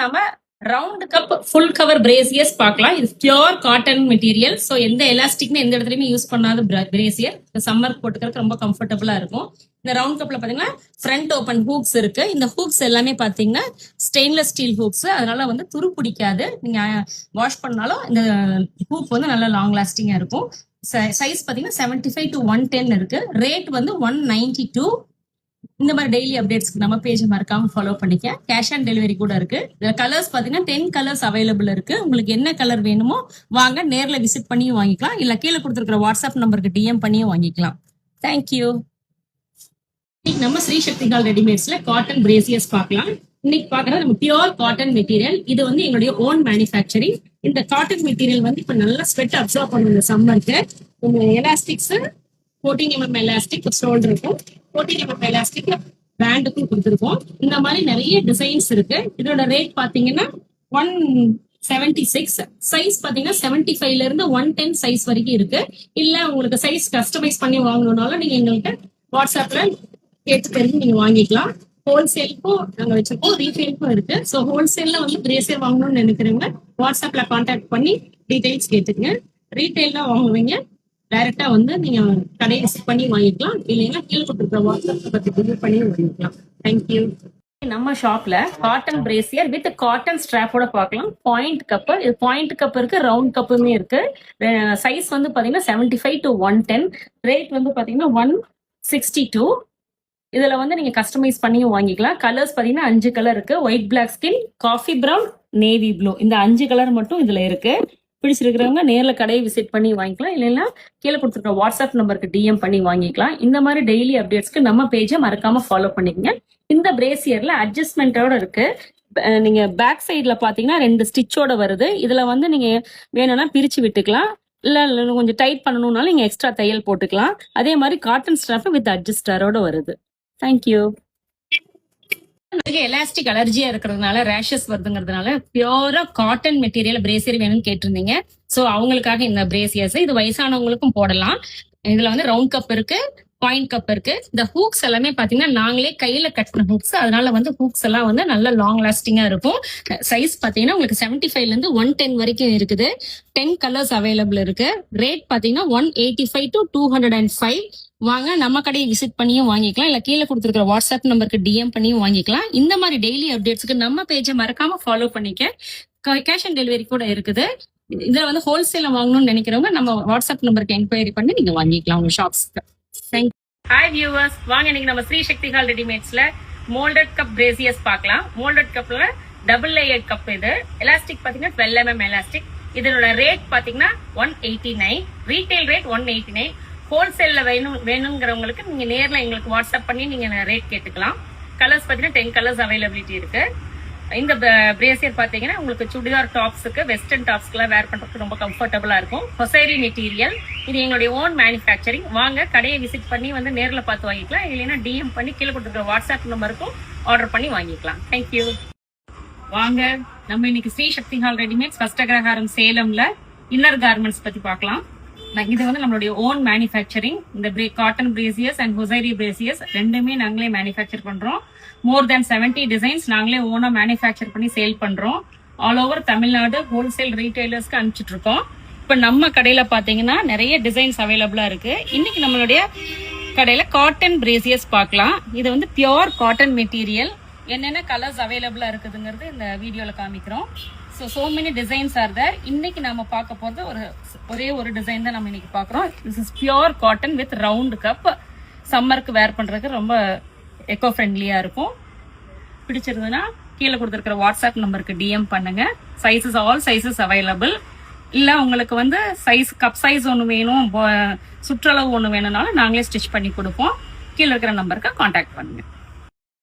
நம்ம round cup full cover brassieres பார்க்கலாம். இது பியோர் காட்டன் மெட்டீரியல். ஸோ எந்த எலாஸ்டிக்னு எந்த இடத்துலயுமே யூஸ் பண்ணாத பிரேசியர். சம்மர் போட்டுக்கிறதுக்கு ரொம்ப கம்ஃபர்டபுளா இருக்கும். இந்த ரவுண்ட் கப்ல பாத்தீங்கன்னா ஃப்ரண்ட் ஓப்பன் ஹூக்ஸ் இருக்கு. இந்த ஹூக்ஸ் எல்லாமே பாத்தீங்கன்னா ஸ்டெயின்லெஸ் ஸ்டீல் ஹூக்ஸ். அதனால வந்து துரு பிடிக்காது. நீங்க வாஷ் பண்ணாலும் இந்த ஹூக் வந்து நல்லா லாங் லாஸ்டிங்கா இருக்கும். சைஸ் பாத்தீங்கன்னா 75 to 110 இருக்கு. ரேட் வந்து 192. இந்த மாதிரி டெய்லி அப்டேட்ஸ்க்கு நம்ம பேஜ் மறக்காம ஃபாலோ பண்ணிக்க. கேஷ் ஆன் டெலிவரி கூட இருக்கு. இதுல கலர்ஸ் பாத்தீங்கன்னா 10 கலர்ஸ் அவைலபிள் இருக்கு. உங்களுக்கு என்ன கலர் வேணுமோ வாங்க, நேர்ல விசிட் பண்ணியும் வாங்கிக்கலாம். இல்ல கீழே கொடுத்துருக்கிற வாட்ஸ்அப் நம்பருக்கு டிஎம் பண்ணியும் வாங்கிக்கலாம். தேங்க்யூ. நம்ம ஸ்ரீ சக்தி ஹால் ரெடிமேட்ஸ்ல காட்டன் பிரேசியர்ஸ் பார்க்கலாம். இன்னைக்கு பாக்குறது நம்ம பியோர் காட்டன் மெட்டீரியல். இது வந்து எங்களுடைய ஓன் மேனுஃபேக்சரிங். இந்த காட்டன் மெட்டீரியல் வந்து இப்ப நல்லா ஸ்வெட் அப்சர்வ் பண்ணும் இந்த சம்மருக்கு. எலாஸ்டிக்ஸ் 14 mm எலாஸ்டிக் ஸ்டோல் இருக்கும். 14 mm எலாஸ்டிக் பேண்டுக்கும் கொடுத்துருக்கோம். இந்த மாதிரி நிறைய டிசைன்ஸ் இருக்கு. இதோட ரேட் பாத்தீங்கன்னா 176. சைஸ் பாத்தீங்கன்னா 75ல இருந்து 110 சைஸ் வரைக்கும் இருக்கு. இல்ல உங்களுக்கு சைஸ் கஸ்டமைஸ் பண்ணி வாங்கணும்னாலும் நீங்க எங்களுக்கு வாட்ஸ்அப்ல கேட்டு தெரிஞ்சு நீங்க வாங்கிக்கலாம். ஹோல்சேலுக்கும் நாங்க வச்சிருக்கோம், ரீட்டைலுக்கும் இருக்கு. ஸோ ஹோல்சேல்ல வந்து பிரேசியர் வாங்கணும்னு நினைக்கிறவங்க வாட்ஸ்அப்ல கான்டாக்ட் பண்ணி டீடைல்ஸ் கேட்டுங்க. ரீட்டைல்ல வாங்குவீங்க டைரக்டா வந்து நீங்க கடையை விசிட் பண்ணி வாங்கிக்கலாம். இல்லைன்னா கீழே கொடுத்துருக்க வாட்ஸ்அப் பத்தி விசிட் பண்ணி வாங்கிக்கலாம். தேங்க்யூ. நம்ம ஷாப்ல காட்டன் பிரேசியர் வித் காட்டன் ஸ்ட்ராப்போட பார்க்கலாம். பாயிண்ட் கப், இது பாயிண்ட் கப் இருக்கு, ரவுண்ட் கப்புமே இருக்கு. சைஸ் வந்து பாத்தீங்கன்னா 75 to 110. ரேட் வந்து பாத்தீங்கன்னா 162. இதுல வந்து நீங்க கஸ்டமைஸ் பண்ணியும் வாங்கிக்கலாம். கலர்ஸ் பாத்தீங்கன்னா 5 கலர் இருக்கு. White, black skin, coffee brown, navy blue. இந்த 5 கலர் மட்டும் இதுல இருக்கு. பிடிச்சிருக்கிறவங்க நேர்ல கடையை விசிட் பண்ணி வாங்கிக்கலாம். இல்லைன்னா கீழே கொடுத்துருக்க வாட்ஸ்அப் நம்பருக்கு டிஎம் பண்ணி வாங்கிக்கலாம். இந்த மாதிரி டெய்லி அப்டேட்ஸ்க்கு நம்ம பேஜை மறக்காம ஃபாலோ பண்ணிக்கங்க. இந்த பிரேசியர்ல அட்ஜஸ்ட்மெண்டோட இருக்கு. நீங்க பேக் சைட்ல பாத்தீங்கன்னா 2 ஸ்டிச்சோட வருது. இதுல வந்து நீங்க வேணும்னா பிரிச்சு விட்டுக்கலாம். இல்ல கொஞ்சம் டைட் பண்ணணும்னாலும் நீங்க எக்ஸ்ட்ரா தையல் போட்டுக்கலாம். அதே மாதிரி காட்டன் ஸ்ட்ராப் வித் அட்ஜஸ்டரோட வருது. தேங்க்யூ. எலாஸ்டிக் அலர்ஜியா இருக்கிறதுனால ரேஷஸ் வருதுங்கிறதுனால பியூரா காட்டன் மெட்டீரியல் பிரேசியர் வேணும்னு கேட்டிருந்தீங்க. சோ அவங்களுக்காக இந்த பிரேசியர்ஸ் இது வயசானவங்களுக்கும் போடலாம். இதுல வந்து ரவுண்ட் கப் இருக்கு, பாயிண்ட் கப் இருக்கு. இந்த ஹூக்ஸ் எல்லாமே பாத்தீங்கன்னா நாங்களே கையில கட்டின ஹூக்ஸ். அதனால வந்து ஹூக்ஸ் எல்லாம் வந்து நல்ல லாங் லாஸ்டிங்கா இருக்கும். சைஸ் பாத்தீங்கன்னா உங்களுக்கு 75ல இருந்து 110 வரைக்கும் இருக்குது. 10 கலர்ஸ் அவைலபிள் இருக்கு. ரேட் பாத்தீங்கன்னா 185 to 205. வாங்க, நம்ம கடையை விசிட் பண்ணியும் வாங்கிக்கலாம். இல்ல கீழே கொடுத்துருக்கிற வாட்ஸ்அப் நம்பருக்கு டிஎம் பண்ணியும் வாங்கிக்கலாம். இந்த மாதிரி டெய்லி அப்டேட்ஸ்க்கு நம்ம பேஜை மறக்காம ஃபாலோ பண்ணிக்க. கேஷ் ஆன் டெலிவரி கூட இருக்குது. இதுல வந்து ஹோல்சேல வாங்கணும்னு நினைக்கிறவங்க நம்ம வாட்ஸ்அப் நம்பருக்கு என்கொயரி பண்ணி நீங்க வாங்கிக்கலாம் உங்க ஷாப்ஸ்க்கு. தேங்க்யூ. ஹாய் வியூவர்ஸ், வாங்க இன்னைக்கு நம்ம ஸ்ரீ சக்தி ஹால் ரெடிமேட்ஸ்ல மோல்டட் கப் பிரேசியர்ஸ் பார்க்கலாம். மோல்டட் கப்ல டபுள் லேயர் கப். இது எலாஸ்டிக் பாத்தீங்கன்னா 12 mm எலாஸ்டிக். இதனோட ரேட் பாத்தீங்கன்னா 189. Retail rate 189. ஹோல்சேல்ல வேணுங்கிறவங்களுக்கு நீங்க நேர்ல எங்களுக்கு வாட்ஸ்அப் பண்ணி நீங்க ரேட் கேட்டுக்கலாம். கலர்ஸ் பாத்தீங்கன்னா 10 கலர்ஸ் அவைலபிலிட்டி இருக்கு. இந்த பிரேசியர் பாத்தீங்கன்னா உங்களுக்கு சுடிதார் டாப்ஸுக்கு, வெஸ்டர்ன் டாப்ஸ்க்குலாம் வேர் பண்றதுக்கு ரொம்ப கம்ஃபர்டபுளா இருக்கும். ஹொசைரி மெட்டீரியல். இது எங்களுடைய ஓன் மேனுஃபேக்சரிங். வாங்க, கடையை விசிட் பண்ணி வந்து நேர்ல பார்த்து வாங்கிக்கலாம். இல்லைன்னா டிஎம் பண்ணி கீழே கொடுத்துருக்க வாட்ஸ்அப் நம்பருக்கும் ஆர்டர் பண்ணி வாங்கிக்கலாம். தேங்க்யூ. வாங்க, நம்ம இன்னைக்கு ஸ்ரீ சக்தி ஹால் ரெடிமேட்ஸ் ஃபர்ஸ்ட் அக்ரஹாரம் சேலம்ல இன்னர் கார்மெண்ட்ஸ் பத்தி பார்க்கலாம். இது வந்து நம்மளுடைய ஓன் மேனுஃபேக்சரிங். இந்த காட்டன் பிரேசியர்ஸ் அண்ட் ஹொசைரி பிரேசியர்ஸ் ரெண்டுமே நாங்களே மேனுஃபேக்சர் பண்றோம். மோர் தேன் 70 டிசைன்ஸ் நாங்களே ஓனா மேனுஃபேக்சர் பண்ணி சேல் பண்றோம். ஆல் ஓவர் தமிழ்நாடு ஹோல்சேல் ரீட்டைலர்ஸ்க்கு அனுப்பிச்சிட்டு இருக்கோம். இப்ப நம்ம கடையில பாத்தீங்கன்னா நிறைய டிசைன்ஸ் அவைலபிளா இருக்கு. இன்னைக்கு நம்மளுடைய கடையில காட்டன் பிரேசியர்ஸ் பார்க்கலாம். இது வந்து பியோர் காட்டன் மெட்டீரியல். என்னென்ன கலர்ஸ் அவைலபிளா இருக்குதுங்கிறது இந்த வீடியோல காமிக்கிறோம். so many designs are there. இன்னைக்கு நாம பார்க்க போறது ஒரே ஒரு டிசைன் தான் நம்ம இன்னைக்கு பார்க்கறோம். This is pure cotton with round cup. சம்மருக்கு வேர் பண்றதுக்கு ரொம்ப எக்கோ ஃப்ரெண்ட்லியா இருக்கும். பிடிச்சிருந்ததுன்னா கீழே கொடுத்துருக்கிற வாட்ஸ்அப் நம்பருக்கு டிஎம் பண்ணுங்க. Sizes all sizes available. இல்ல உங்களுக்கு வந்து சைஸ் கப் சைஸ் ஒன்று வேணும், சுற்றளவு ஒன்று வேணும்னாலும் நாங்களே ஸ்டிச் பண்ணி கொடுப்போம். கீழே இருக்கிற நம்பருக்கு கான்டாக்ட் பண்ணுங்க.